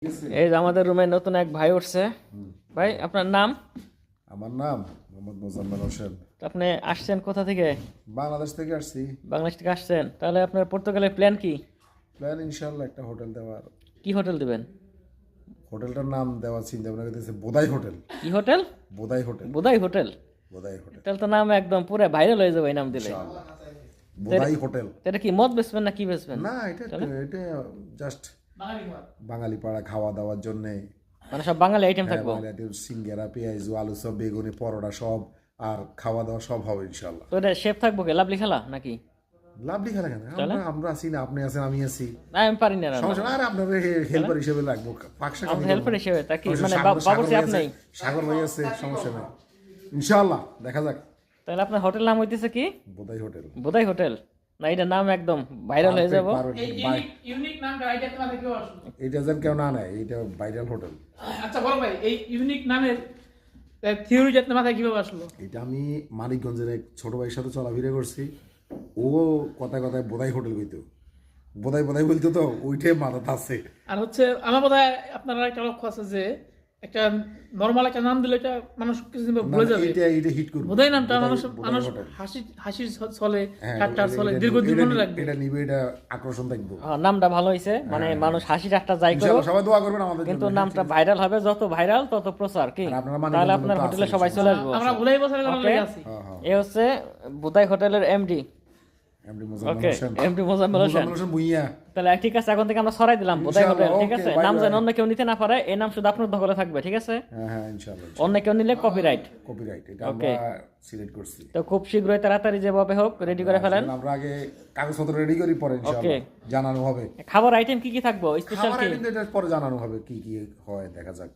এই যে আমাদের রুমে নতুন এক ভাই উঠছে। ভাই আপনার নাম? আমার নাম মোহাম্মদ মোজাম্মেল হোসেন। আপনি আসছেন কোথা থেকে? বাংলাদেশ থেকে আসছি। বাংলাদেশ থেকে আসছেন, তাহলে আপনার পর্তুগালের প্ল্যান কি? প্ল্যান ইনশাল্লাহ একটা হোটেল দেওয়ার। কি হোটেল দিবেন? হোটেলটার নাম দেওয়ার চিন্তা ভাবনা করতেছে বোদাই হোটেল। কি hotel? Bodai hotel. Bodai hotel? Bodai hotel. তাহলে তো নাম একদম পুরো ভাইরাল হয়ে যাবে এই নাম দিলে। বোদাই হোটেল। এটা কি মদ বেচবেন না কি বেচবেন? না, এটা এটা জাস্ট বাঙালি পাড়া খাওয়া দাওয়ার জন্য। মানে সব বাঙালি আইটেম থাকবো? সিঙ্গারা, পেঁয়াজ, আলু সব, বেগুনি, পরোটা সব, আর খাওয়া দাওয়া সব হবে ইনশাল্লাহ। তো এটা শেফ থাকবো কে, লাভলি খেলা নাকি? লাভলি খেলা কেন? আমরা আছি না, আপনি আছেন, আমি আছি। আমি পারি না। সমস্যা না, আর আপনার হেল্পার হিসেবে লাগবো। হেল্পার হিসেবে তা কি মানে বাবুর্চি আপনি? সাগর ভাই আছে, সমস্যা নেই ইনশাআল্লাহ, দেখা যাক। তাহলে আপনার হোটেল নাম হইতেছে কি? বোদাই হোটেল। বোদাই হোটেল না, এটা নাম একদম ভাইরাল হয়ে যাব। ইউনিক নামটা আইডিয়া তোমাদের কেউ আসলো? এটা যেন কেউ না নেয়, এটা ভাইরাল হোটেল। আচ্ছা বড় ভাই, এই ইউনিক নামের থিওরি যাতে মাথায় কিভাবে আসলো? এটা আমি মানিকগঞ্জের এক ছোট ভাইয়ের সাথে চলাফেরা করছি। ও কথায় কথায় বোদাই হোটেল কইতো, বোদাই বোদাই বলতো, তো ওইটাই মাথা আছে। আর হচ্ছে আমার বোধ হয় আপনারা একটা লক্ষ্য আছে যে একটা নর্মাল একটা নাম দিলে এটা মানুষ কিছুদিন পর ভুলে যাবে। এটা হিট করবে। বোধহয় নামটা মানুষ হাসি চলে, ঠাট্টার চলে, দীর্ঘদিন মনে রাখবে। এটা নিবে, এটা আকর্ষণ থাকবে। নামটা ভালো হইছে, মানে মানুষ হাসি ঠাট্টা যাই করো, ইনশাআল্লাহ সবাই দোয়া করবেন আমাদের জন্য। কিন্তু নামটা ভাইরাল হবে, যত ভাইরাল তত প্রচার কি। তাহলে আপনার হোটেলে সবাই চলে আসবে। আমরা ভুলেই বছরের জন্য লেগে আছি। এই হচ্ছে বোদাই হোটেলের এমডি। এমডি মোজাম্মেল ওকে, হোসেন। এমডি মোজাম্মেল হোসেন। মোজাম্মেল হোসেন ভুইয়া। তাহলে ঠিক আছে, এখন থেকে আমরা সরাই দিলাম বোদাই হোটেল, ইনশাআল্লাহ, ঠিক আছে? ওকে, নাম বাই যেন বাই। অন্য কেউ নিতে না পারে, এই নাম শুধু আপনার দখলে থাকবে, ঠিক আছে? হ্যাঁ ইনশাআল্লাহ। অন্য কেউ নিলে কপিরাইট। কপিরাইট, এটা ওকে। আমরা সিলেক্ট করছি। তো খুব শীঘ্রই তাড়াতাড়ি যেভাবে হোক রেডি করে ফেলেন। আমরা আগে কাগজপত্র রেডি করি, পরে ইনশাআল্লাহ জানানো হবে। খাবার আইটেম কি কি থাকবো, স্পেশাল খাবার কি? আইটেম এটা পরে জানানো হবে, কি কি হয় দেখা যাক।